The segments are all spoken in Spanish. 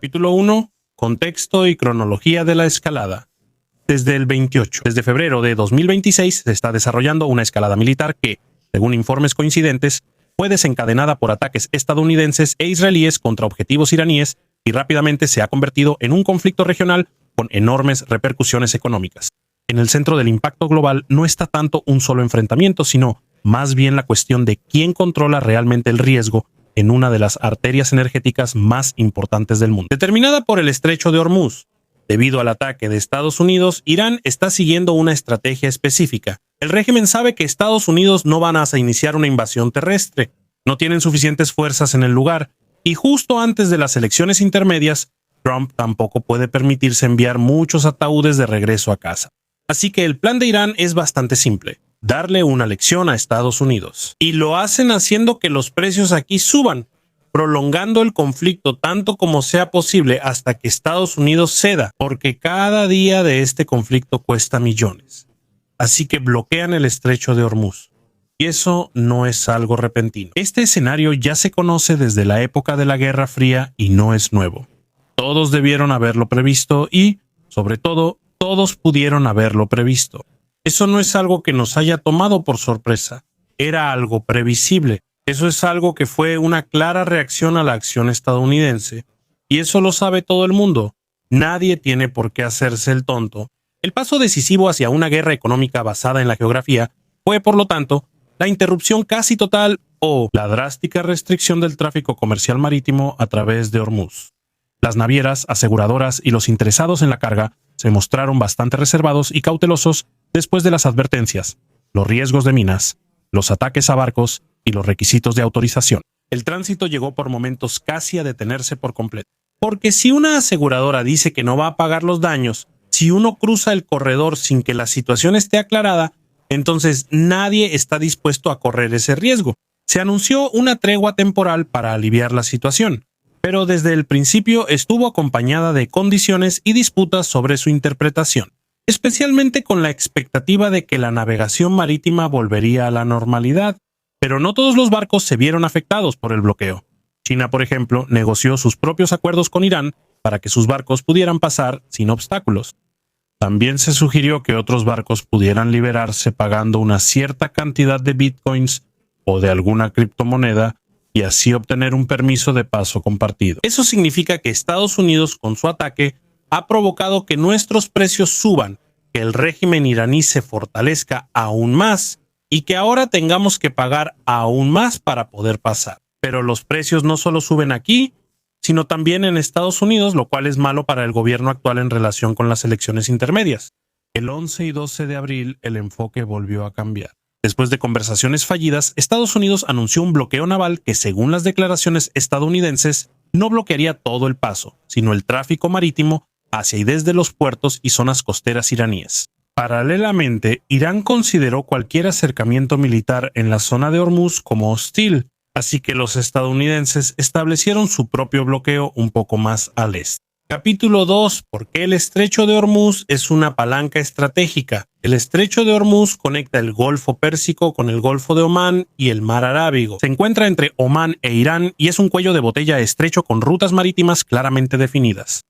Capítulo 1. Contexto y cronología de la escalada. Desde febrero de 2026 se está desarrollando una escalada militar que, según informes coincidentes, fue desencadenada por ataques estadounidenses e israelíes contra objetivos iraníes y rápidamente se ha convertido en un conflicto regional con enormes repercusiones económicas. En el centro del impacto global no está tanto un solo enfrentamiento, sino más bien la cuestión de quién controla realmente el riesgo en una de las arterias energéticas más importantes del mundo. Determinada por el Estrecho de Hormuz, debido al ataque de Estados Unidos, Irán está siguiendo una estrategia específica. El régimen sabe que Estados Unidos no van a iniciar una invasión terrestre, no tienen suficientes fuerzas en el lugar, y justo antes de las elecciones intermedias, Trump tampoco puede permitirse enviar muchos ataúdes de regreso a casa. Así que el plan de Irán es bastante simple: darle una lección a Estados Unidos. Y lo hacen haciendo que los precios aquí suban, prolongando el conflicto tanto como sea posible hasta que Estados Unidos ceda, porque cada día de este conflicto cuesta millones. Así que bloquean el Estrecho de Hormuz. Y eso no es algo repentino. Este escenario ya se conoce desde la época de la Guerra Fría y no es nuevo. Todos debieron haberlo previsto y, sobre todo, todos pudieron haberlo previsto. Eso no es algo que nos haya tomado por sorpresa. Era algo previsible. Eso es algo que fue una clara reacción a la acción estadounidense. Y eso lo sabe todo el mundo. Nadie tiene por qué hacerse el tonto. El paso decisivo hacia una guerra económica basada en la geografía fue, por lo tanto, la interrupción casi total o la drástica restricción del tráfico comercial marítimo a través de Hormuz. Las navieras, aseguradoras y los interesados en la carga se mostraron bastante reservados y cautelosos después de las advertencias, los riesgos de minas, los ataques a barcos y los requisitos de autorización. El tránsito llegó por momentos casi a detenerse por completo. Porque si una aseguradora dice que no va a pagar los daños, si uno cruza el corredor sin que la situación esté aclarada, entonces nadie está dispuesto a correr ese riesgo. Se anunció una tregua temporal para aliviar la situación, pero desde el principio estuvo acompañada de condiciones y disputas sobre su interpretación, especialmente con la expectativa de que la navegación marítima volvería a la normalidad. Pero no todos los barcos se vieron afectados por el bloqueo. China, por ejemplo, negoció sus propios acuerdos con Irán para que sus barcos pudieran pasar sin obstáculos. También se sugirió que otros barcos pudieran liberarse pagando una cierta cantidad de bitcoins o de alguna criptomoneda y así obtener un permiso de paso compartido. Eso significa que Estados Unidos, con su ataque, ha provocado que nuestros precios suban, que el régimen iraní se fortalezca aún más y que ahora tengamos que pagar aún más para poder pasar. Pero los precios no solo suben aquí, sino también en Estados Unidos, lo cual es malo para el gobierno actual en relación con las elecciones intermedias. El 11 y 12 de abril el enfoque volvió a cambiar. Después de conversaciones fallidas, Estados Unidos anunció un bloqueo naval que, según las declaraciones estadounidenses, no bloquearía todo el paso, sino el tráfico marítimo hacia y desde los puertos y zonas costeras iraníes. Paralelamente, Irán consideró cualquier acercamiento militar en la zona de Hormuz como hostil, así que los estadounidenses establecieron su propio bloqueo un poco más al este. Capítulo 2. ¿Por qué el Estrecho de Hormuz es una palanca estratégica? El Estrecho de Hormuz conecta el Golfo Pérsico con el Golfo de Omán y el Mar Arábigo. Se encuentra entre Omán e Irán y es un cuello de botella estrecho con rutas marítimas claramente definidas.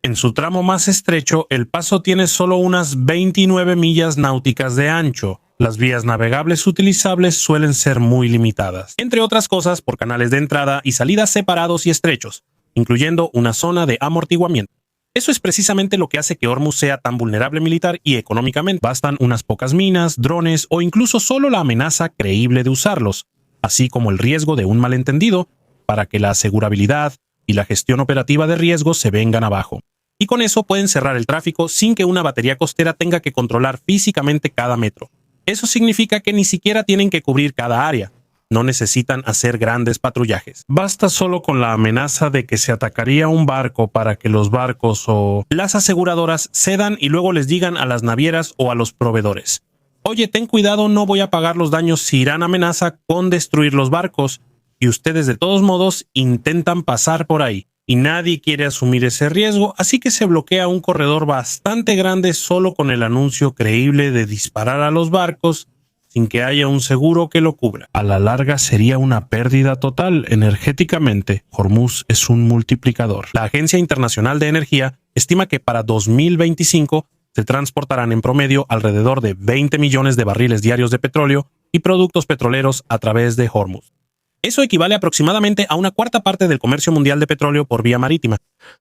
En su tramo más estrecho, el paso tiene solo unas 29 millas náuticas de ancho. Las vías navegables utilizables suelen ser muy limitadas, entre otras cosas por canales de entrada y salida separados y estrechos, incluyendo una zona de amortiguamiento. Eso es precisamente lo que hace que Hormuz sea tan vulnerable militar y económicamente. Bastan unas pocas minas, drones o incluso solo la amenaza creíble de usarlos, así como el riesgo de un malentendido, para que la asegurabilidad y la gestión operativa de riesgos se vengan abajo. Y con eso pueden cerrar el tráfico sin que una batería costera tenga que controlar físicamente cada metro. Eso significa que ni siquiera tienen que cubrir cada área. No necesitan hacer grandes patrullajes. Basta solo con la amenaza de que se atacaría un barco para que los barcos o las aseguradoras cedan y luego les digan a las navieras o a los proveedores: oye, ten cuidado, no voy a pagar los daños si Irán amenaza con destruir los barcos, y ustedes de todos modos intentan pasar por ahí. Y nadie quiere asumir ese riesgo, así que se bloquea un corredor bastante grande solo con el anuncio creíble de disparar a los barcos sin que haya un seguro que lo cubra. A la larga sería una pérdida total. Energéticamente, Hormuz es un multiplicador. La Agencia Internacional de Energía estima que para 2025 se transportarán en promedio alrededor de 20 millones de barriles diarios de petróleo y productos petroleros a través de Hormuz. Eso equivale aproximadamente a una cuarta parte del comercio mundial de petróleo por vía marítima.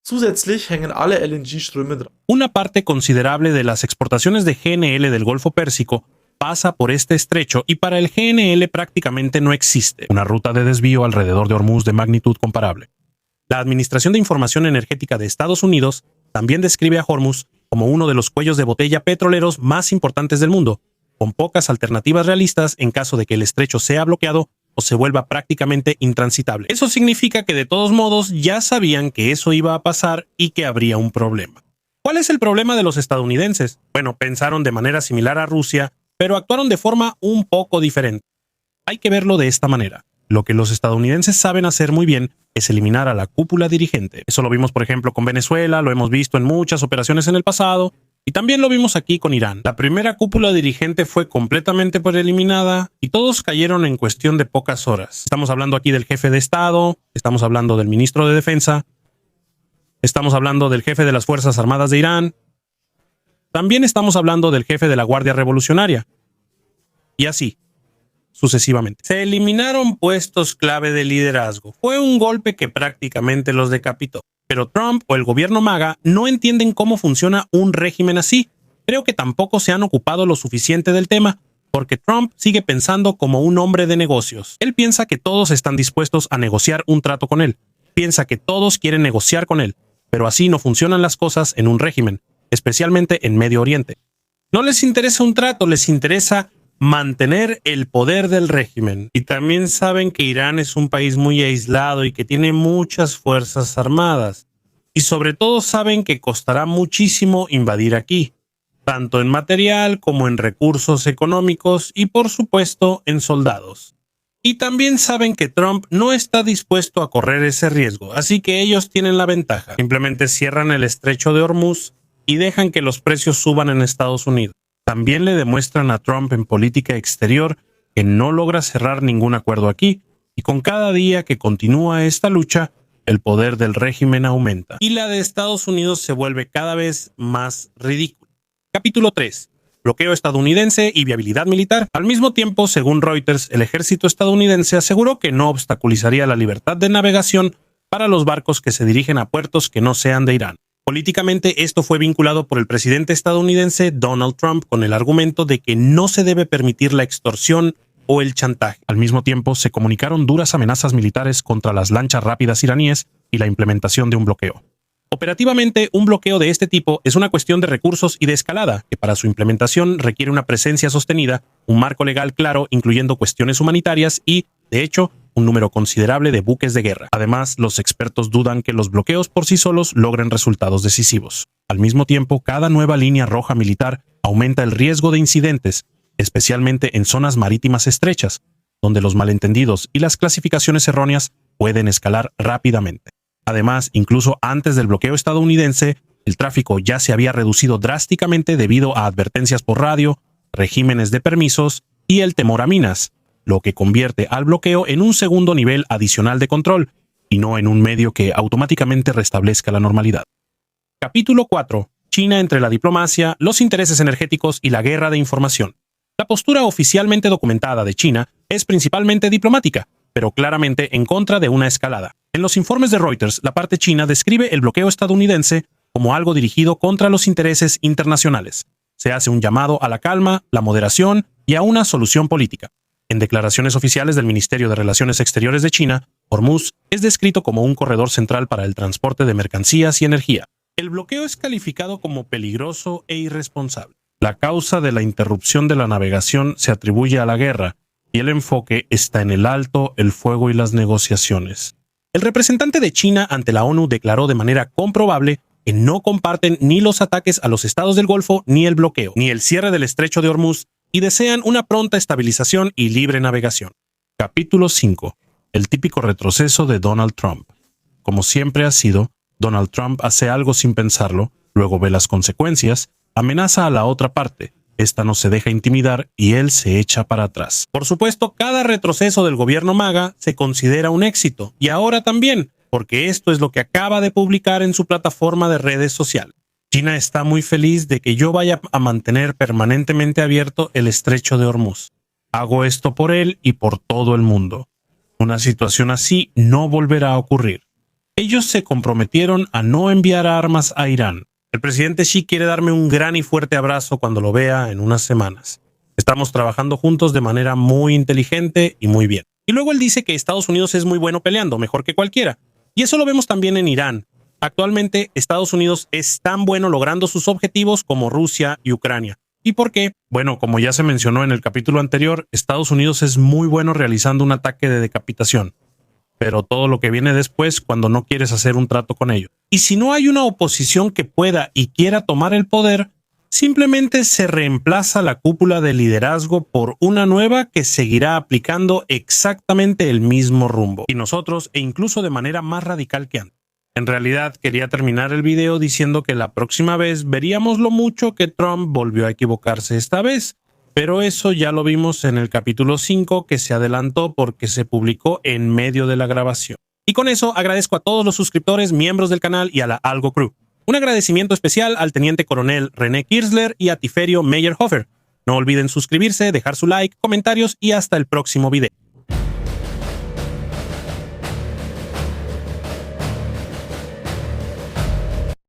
Zusätzlich hängen alle LNG-Ströme dran. Una parte considerable de las exportaciones de GNL del Golfo Pérsico pasa por este estrecho y para el GNL prácticamente no existe una ruta de desvío alrededor de Hormuz de magnitud comparable. La Administración de Información Energética de Estados Unidos también describe a Hormuz como uno de los cuellos de botella petroleros más importantes del mundo, con pocas alternativas realistas en caso de que el estrecho sea bloqueado o se vuelva prácticamente intransitable. Eso significa que de todos modos ya sabían que eso iba a pasar y que habría un problema. ¿Cuál es el problema de los estadounidenses? Bueno, pensaron de manera similar a Rusia, pero actuaron de forma un poco diferente. Hay que verlo de esta manera. Lo que los estadounidenses saben hacer muy bien es eliminar a la cúpula dirigente. Eso lo vimos, por ejemplo, con Venezuela, lo hemos visto en muchas operaciones en el pasado, y también lo vimos aquí con Irán. La primera cúpula dirigente fue completamente eliminada y todos cayeron en cuestión de pocas horas. Estamos hablando aquí del jefe de Estado, estamos hablando del ministro de Defensa, estamos hablando del jefe de las Fuerzas Armadas de Irán, también estamos hablando del jefe de la Guardia Revolucionaria, y así sucesivamente. Se eliminaron puestos clave de liderazgo. Fue un golpe que prácticamente los decapitó. Pero Trump o el gobierno MAGA no entienden cómo funciona un régimen así. Creo que tampoco se han ocupado lo suficiente del tema, porque Trump sigue pensando como un hombre de negocios. Él piensa que todos están dispuestos a negociar un trato con él. Piensa que todos quieren negociar con él, pero así no funcionan las cosas en un régimen, especialmente en Medio Oriente. No les interesa un trato, les interesa mantener el poder del régimen. Y también saben que Irán es un país muy aislado y que tiene muchas fuerzas armadas. Y sobre todo saben que costará muchísimo invadir aquí, tanto en material como en recursos económicos y por supuesto en soldados. Y también saben que Trump no está dispuesto a correr ese riesgo, así que ellos tienen la ventaja. Simplemente cierran el estrecho de Hormuz y dejan que los precios suban en Estados Unidos. También le demuestran a Trump en política exterior que no logra cerrar ningún acuerdo aquí, y con cada día que continúa esta lucha, el poder del régimen aumenta, y la de Estados Unidos se vuelve cada vez más ridícula. Capítulo 3. Bloqueo estadounidense y viabilidad militar. Al mismo tiempo, según Reuters, el ejército estadounidense aseguró que no obstaculizaría la libertad de navegación para los barcos que se dirigen a puertos que no sean de Irán. Políticamente, esto fue vinculado por el presidente estadounidense Donald Trump con el argumento de que no se debe permitir la extorsión o el chantaje. Al mismo tiempo, se comunicaron duras amenazas militares contra las lanchas rápidas iraníes y la implementación de un bloqueo. Operativamente, un bloqueo de este tipo es una cuestión de recursos y de escalada, que para su implementación requiere una presencia sostenida, un marco legal claro incluyendo cuestiones humanitarias y, de hecho, un número considerable de buques de guerra. Además, los expertos dudan que los bloqueos por sí solos logren resultados decisivos. Al mismo tiempo, cada nueva línea roja militar aumenta el riesgo de incidentes, especialmente en zonas marítimas estrechas, donde los malentendidos y las clasificaciones erróneas pueden escalar rápidamente. Además, incluso antes del bloqueo estadounidense, el tráfico ya se había reducido drásticamente debido a advertencias por radio, regímenes de permisos y el temor a minas, lo que convierte al bloqueo en un segundo nivel adicional de control, y no en un medio que automáticamente restablezca la normalidad. Capítulo 4. China entre la diplomacia, los intereses energéticos y la guerra de información. La postura oficialmente documentada de China es principalmente diplomática, pero claramente en contra de una escalada. En los informes de Reuters, la parte china describe el bloqueo estadounidense como algo dirigido contra los intereses internacionales. Se hace un llamado a la calma, la moderación y a una solución política. En declaraciones oficiales del Ministerio de Relaciones Exteriores de China, Hormuz es descrito como un corredor central para el transporte de mercancías y energía. El bloqueo es calificado como peligroso e irresponsable. La causa de la interrupción de la navegación se atribuye a la guerra, y el enfoque está en el alto, el fuego y las negociaciones. El representante de China ante la ONU declaró de manera comprobable que no comparten ni los ataques a los estados del Golfo, ni el bloqueo, ni el cierre del estrecho de Hormuz, y desean una pronta estabilización y libre navegación. Capítulo 5. El típico retroceso de Donald Trump. Como siempre ha sido, Donald Trump hace algo sin pensarlo, luego ve las consecuencias, amenaza a la otra parte, esta no se deja intimidar y él se echa para atrás. Por supuesto, cada retroceso del gobierno MAGA se considera un éxito, y ahora también, porque esto es lo que acaba de publicar en su plataforma de redes sociales. China está muy feliz de que yo vaya a mantener permanentemente abierto el estrecho de Hormuz. Hago esto por él y por todo el mundo. Una situación así no volverá a ocurrir. Ellos se comprometieron a no enviar armas a Irán. El presidente Xi quiere darme un gran y fuerte abrazo cuando lo vea en unas semanas. Estamos trabajando juntos de manera muy inteligente y muy bien. Y luego él dice que Estados Unidos es muy bueno peleando, mejor que cualquiera. Y eso lo vemos también en Irán. Actualmente, Estados Unidos es tan bueno logrando sus objetivos como Rusia y Ucrania. ¿Y por qué? Bueno, como ya se mencionó en el capítulo anterior, Estados Unidos es muy bueno realizando un ataque de decapitación. Pero todo lo que viene después cuando no quieres hacer un trato con ellos. Y si no hay una oposición que pueda y quiera tomar el poder, simplemente se reemplaza la cúpula de liderazgo por una nueva que seguirá aplicando exactamente el mismo rumbo. Y nosotros, e incluso de manera más radical que antes. En realidad, quería terminar el video diciendo que la próxima vez veríamos lo mucho que Trump volvió a equivocarse esta vez. Pero eso ya lo vimos en el capítulo 5, que se adelantó porque se publicó en medio de la grabación. Y con eso agradezco a todos los suscriptores, miembros del canal y a la Algo Crew. Un agradecimiento especial al teniente coronel René Kirzler y a Tiferio Meyerhofer. No olviden suscribirse, dejar su like, comentarios y hasta el próximo video.